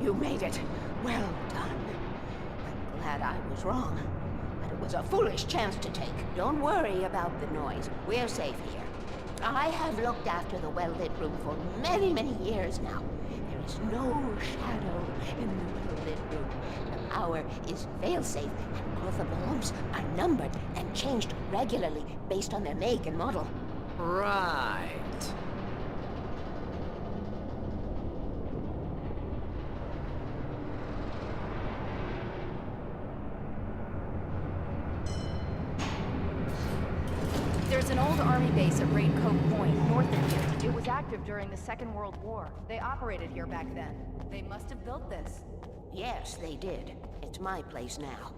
You made it. Well done. I'm glad I was wrong. But it was a foolish chance to take. Don't worry about the noise. We're safe here. I have looked after the well-lit room for many, many years now. There is no shadow in the well-lit room. The hour is fail-safe, and all the bulbs are numbered and changed regularly based on their make and model. Right. There's an old army base at Raincoat Point, north of here. It was active during the Second World War. They operated here back then. They must have built this. Yes, they did. It's my place now.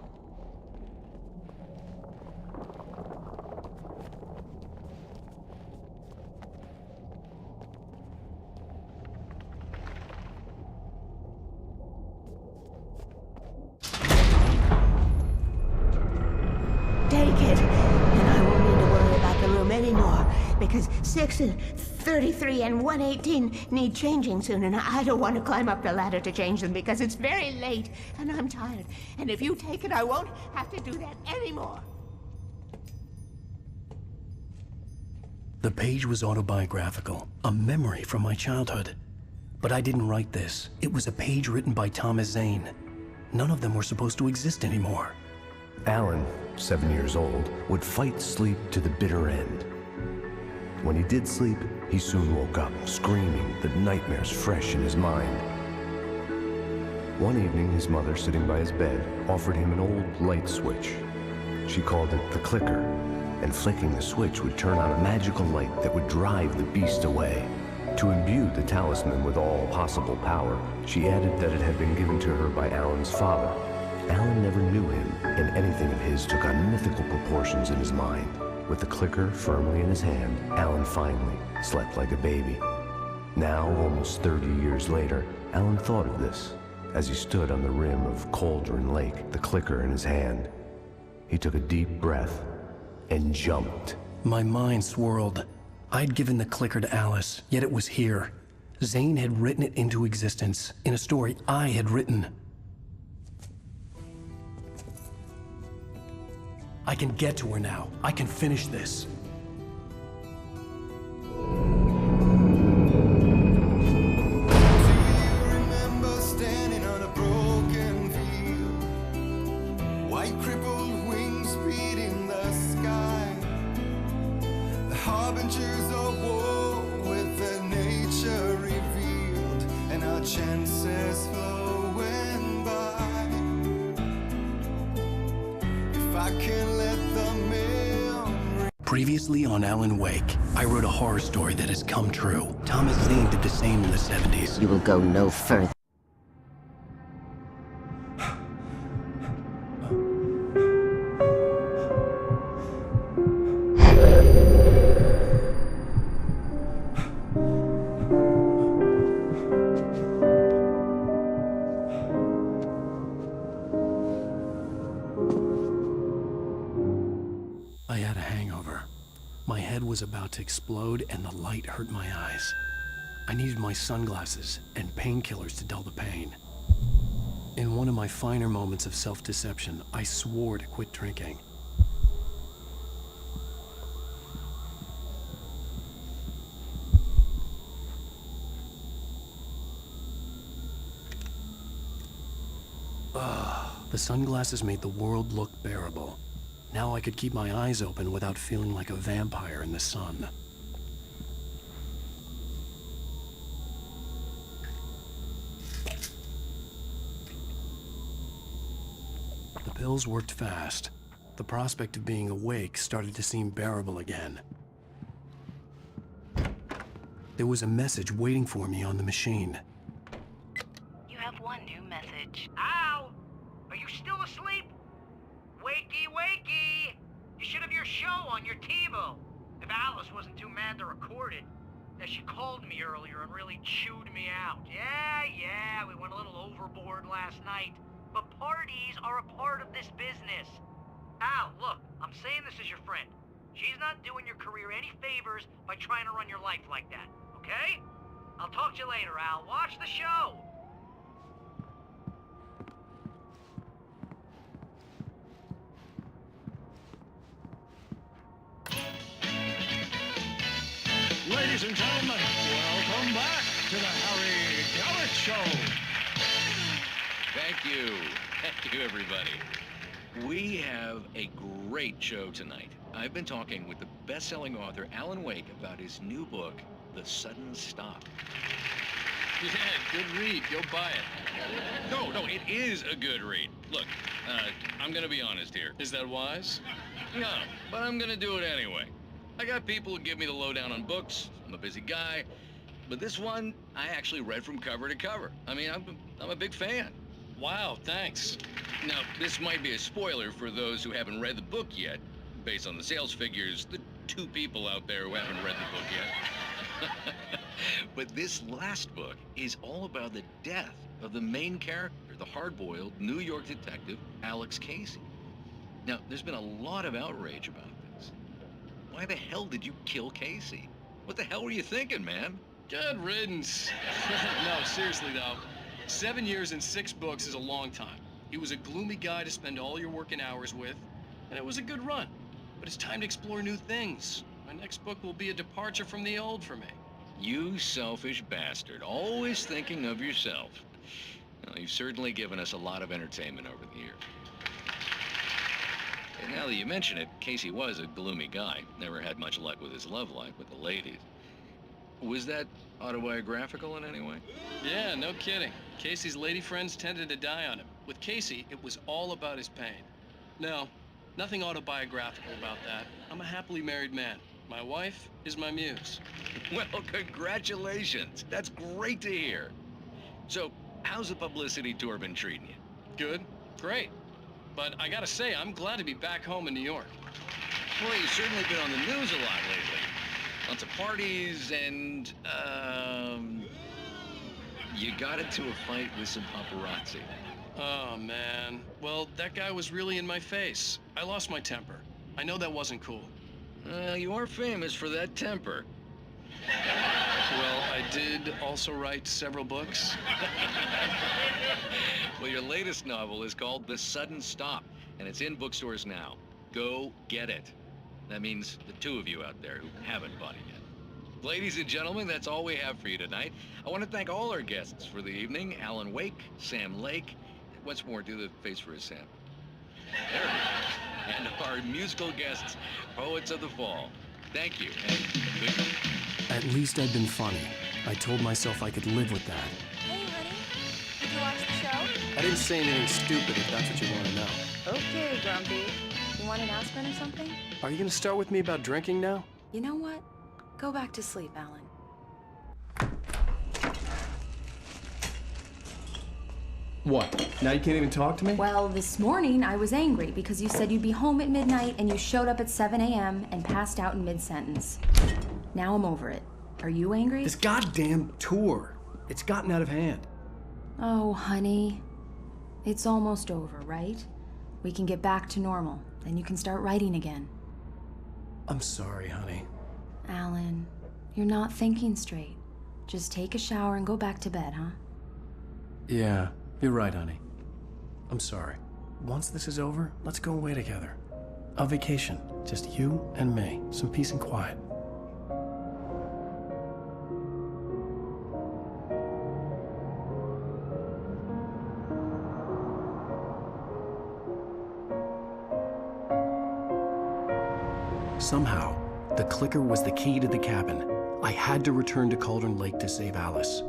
Take it, and I won't need to worry about the room anymore, because 6 and 33 and 118 need changing soon, and I don't want to climb up the ladder to change them because it's very late, and I'm tired. And if you take it, I won't have to do that anymore. The page was autobiographical, a memory from my childhood. But I didn't write this. It was a page written by Thomas Zane. None of them were supposed to exist anymore. Alan, 7 years old, would fight sleep to the bitter end. When he did sleep, he soon woke up, screaming, the nightmares fresh in his mind. One evening, his mother, sitting by his bed, offered him an old light switch. She called it the clicker, and flicking the switch would turn on a magical light that would drive the beast away. To imbue the talisman with all possible power, she added that it had been given to her by Alan's father. Alan never knew him, and anything of his took on mythical proportions in his mind. With the clicker firmly in his hand, Alan finally slept like a baby. Now, almost 30 years later, Alan thought of this as he stood on the rim of Cauldron Lake, the clicker in his hand. He took a deep breath and jumped. My mind swirled. I'd given the clicker to Alice, yet it was here. Zane had written it into existence, in a story I had written. I can get to her now. I can finish this. Harbingers of war with their nature revealed and our chances flowing by. If I can let the memory... Previously on Alan Wake, I wrote a horror story that has come true. Thomas Zane did the same in the 70s. You will go no further. I had a hangover. My head was about to explode and the light hurt my eyes. I needed my sunglasses and painkillers to dull the pain. In one of my finer moments of self-deception, I swore to quit drinking. The sunglasses made the world look bearable. Now I could keep my eyes open without feeling like a vampire in the sun. The pills worked fast. The prospect of being awake started to seem bearable again. There was a message waiting for me on the machine. You have one new message. Ow! Are you still asleep? Wakey, wakey! You should have your show on your TiVo. If Alice wasn't too mad to record it. She called me earlier and really chewed me out. Yeah, we went a little overboard last night. But parties are a part of this business. Al, look, I'm saying this as your friend. She's not doing your career any favors by trying to run your life like that, okay? I'll talk to you later, Al. Watch the show! and gentlemen, welcome back to the Harry Garrett Show. Thank you. Thank you, everybody. We have a great show tonight. I've been talking with the best-selling author Alan Wake about his new book, The Sudden Stop. Yeah, good read. Go buy it. No, it is a good read. Look, I'm gonna be honest here. Is that wise? No, but I'm gonna do it anyway. I got people who give me the lowdown on books. I'm a busy guy. But this one, I actually read from cover to cover. I mean, I'm a big fan. Wow, thanks. Now, this might be a spoiler for those who haven't read the book yet. Based on the sales figures, the 2 people out there who haven't read the book yet. But this last book is all about the death of the main character, the hard-boiled New York detective, Alex Casey. Now, there's been a lot of outrage about this. Why the hell did you kill Casey? What the hell were you thinking, man? Good riddance. No, seriously though, 7 years and 6 books is a long time. He was a gloomy guy to spend all your working hours with, and it was a good run. But it's time to explore new things. My next book will be a departure from the old for me. You selfish bastard, always thinking of yourself. Well, you've certainly given us a lot of entertainment over the years. And now that you mention it, Casey was a gloomy guy. Never had much luck with his love life with the ladies. Was that autobiographical in any way? Yeah, no kidding. Casey's lady friends tended to die on him. With Casey, it was all about his pain. No, nothing autobiographical about that. I'm a happily married man. My wife is my muse. Well, congratulations. That's great to hear. So, how's the publicity tour been treating you? Good, great. But I gotta say, I'm glad to be back home in New York. Well, you've certainly been on the news a lot lately. Lots of parties and, you got into a fight with some paparazzi. Oh, man. Well, that guy was really in my face. I lost my temper. I know that wasn't cool. You are famous for that temper. Well, I did also write several books. Well, your latest novel is called The Sudden Stop, and it's in bookstores now. Go get it. That means the 2 of you out there who haven't bought it yet. Ladies and gentlemen, that's all we have for you tonight. I want to thank all our guests for the evening. Alan Wake, Sam Lake. Once more, do the face for his Sam. There it is. And our musical guests, Poets of the Fall. Thank you, and good night. At least I'd been funny. I told myself I could live with that. Hey, honey. Did you watch the show? I didn't say anything stupid, if that's what you want to know. Okay, Grumpy. You want an aspirin or something? Are you going to start with me about drinking now? You know what? Go back to sleep, Alan. What? Now you can't even talk to me? Well, this morning I was angry because you said you'd be home at midnight and you showed up at 7 a.m. and passed out in mid-sentence. Now I'm over it. Are you angry? This goddamn tour. It's gotten out of hand. Oh, honey. It's almost over, right? We can get back to normal. Then you can start writing again. I'm sorry, honey. Alan, you're not thinking straight. Just take a shower and go back to bed, huh? Yeah, you're right, honey. I'm sorry. Once this is over, let's go away together. A vacation. Just you and me. Some peace and quiet. Somehow, the clicker was the key to the cabin. I had to return to Cauldron Lake to save Alice.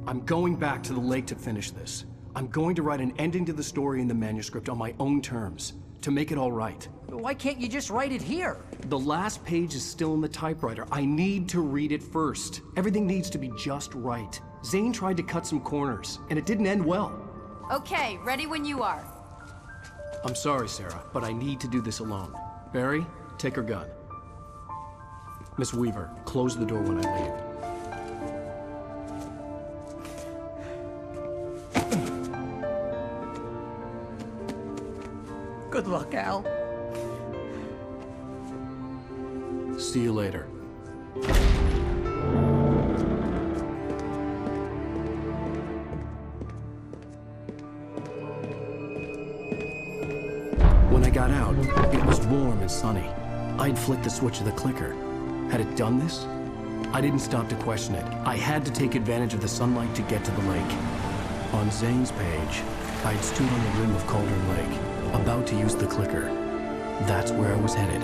I'm going back to the lake to finish this. I'm going to write an ending to the story in the manuscript on my own terms, to make it all right. Why can't you just write it here? The last page is still in the typewriter. I need to read it first. Everything needs to be just right. Zane tried to cut some corners, and it didn't end well. Okay, ready when you are. I'm sorry, Sarah, but I need to do this alone. Barry, take her gun. Miss Weaver, close the door when I leave. Good luck, Al. See you later. I got out, it was warm and sunny. I'd flicked the switch of the clicker. Had it done this? I didn't stop to question it. I had to take advantage of the sunlight to get to the lake. On Zane's page, I'd stood on the rim of Cauldron Lake, about to use the clicker. That's where I was headed.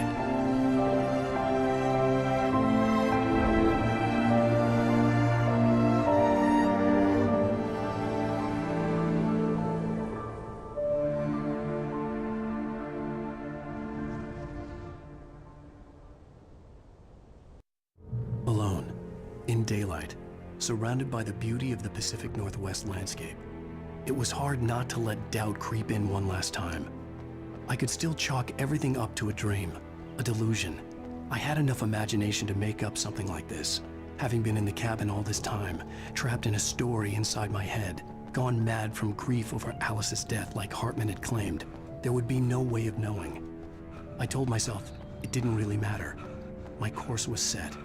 Alone, in daylight, surrounded by the beauty of the Pacific Northwest landscape, it was hard not to let doubt creep in one last time. I could still chalk everything up to a dream, a delusion. I had enough imagination to make up something like this, having been in the cabin all this time, trapped in a story inside my head, gone mad from grief over Alice's death like Hartman had claimed. There would be no way of knowing. I told myself it didn't really matter. My course was set.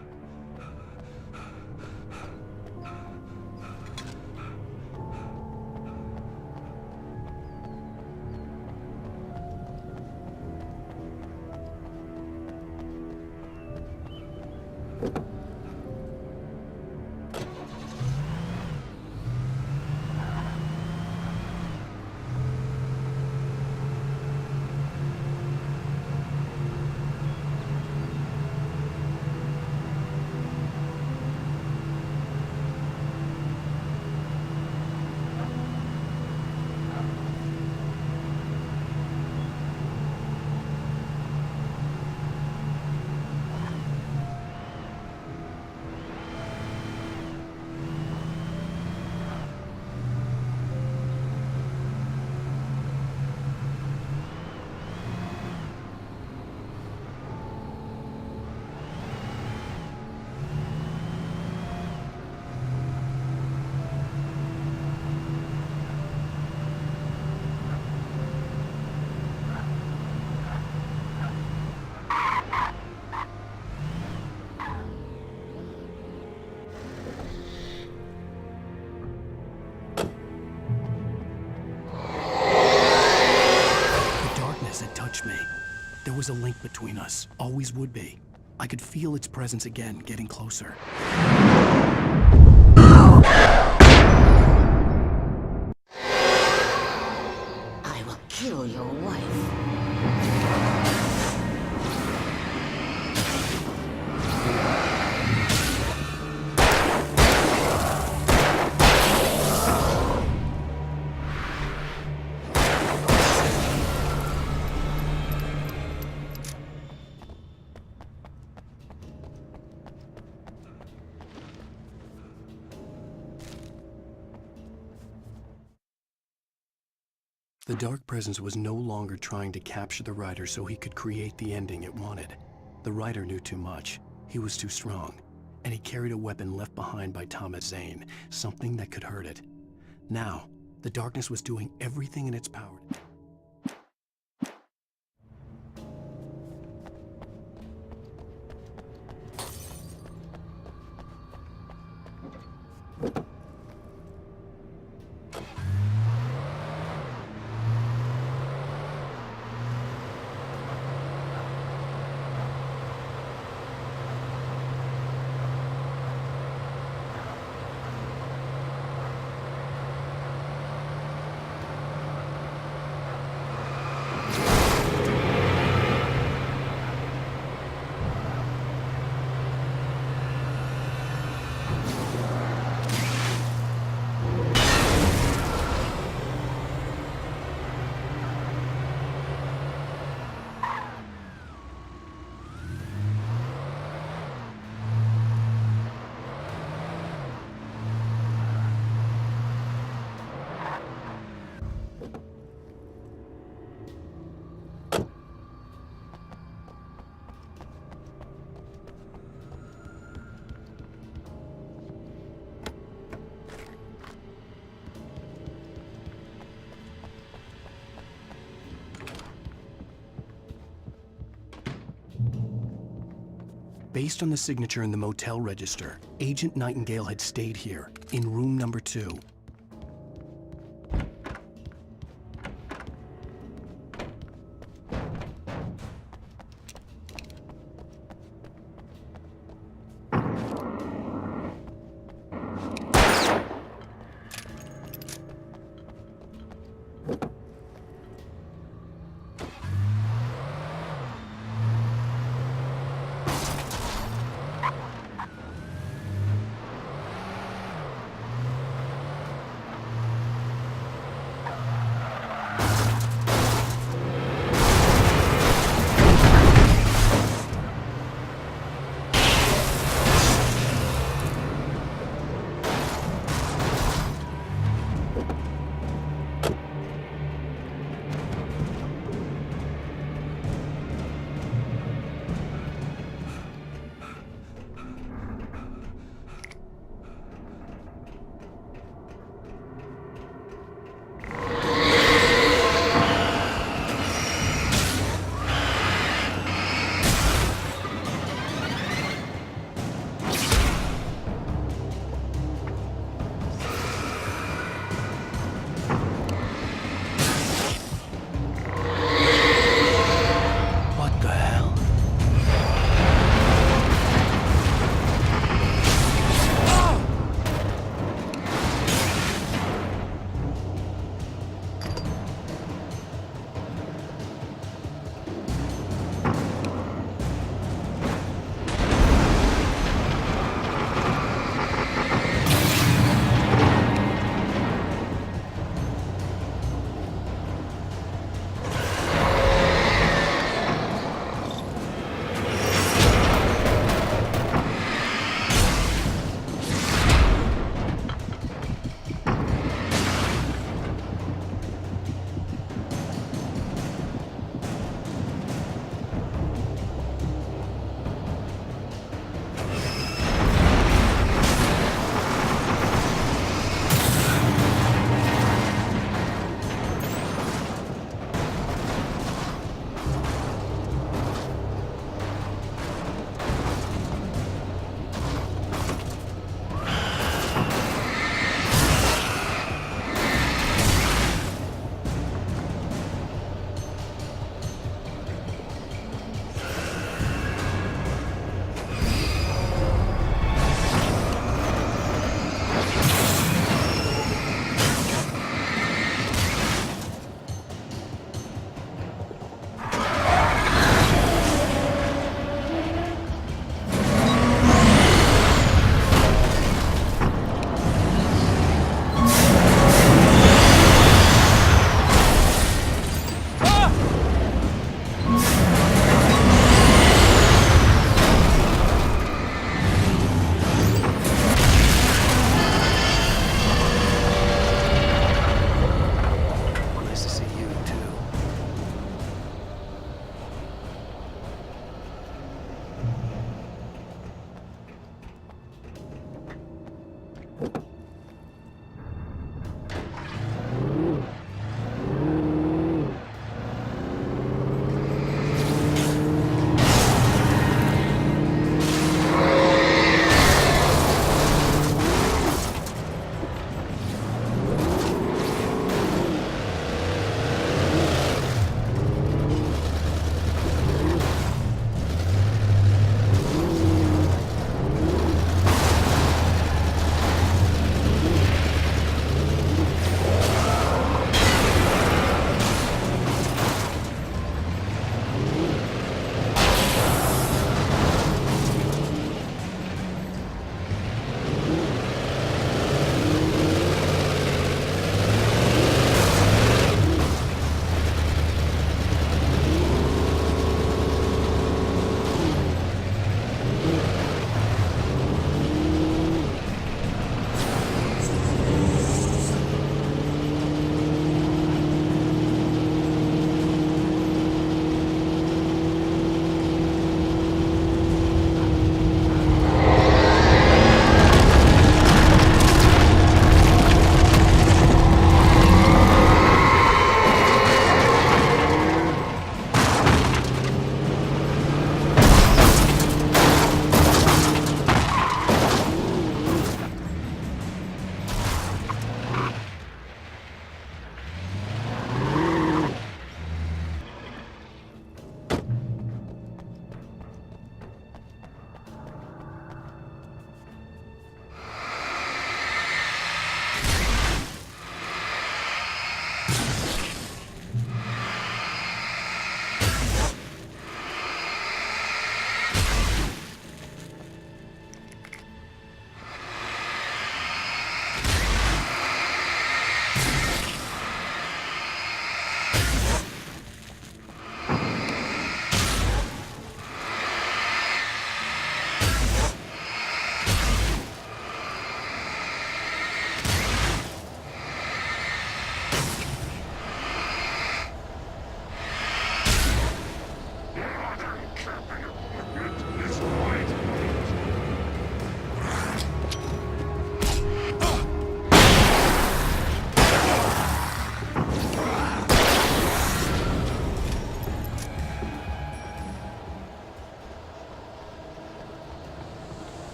Me. There was a link between us, always would be. I could feel its presence again, getting closer. I will kill your wife. The Dark Presence was no longer trying to capture the writer so he could create the ending it wanted. The writer knew too much. He was too strong. And he carried a weapon left behind by Thomas Zane, something that could hurt it. Now, the darkness was doing everything in its power. Based on the signature in the motel register, Agent Nightingale had stayed here, in room number 2.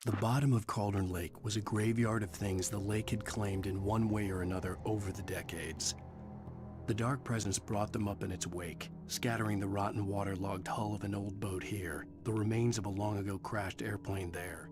The bottom of Cauldron Lake was a graveyard of things the lake had claimed in one way or another over the decades. The dark presence brought them up in its wake, scattering the rotten waterlogged hull of an old boat here, the remains of a long-ago crashed airplane there.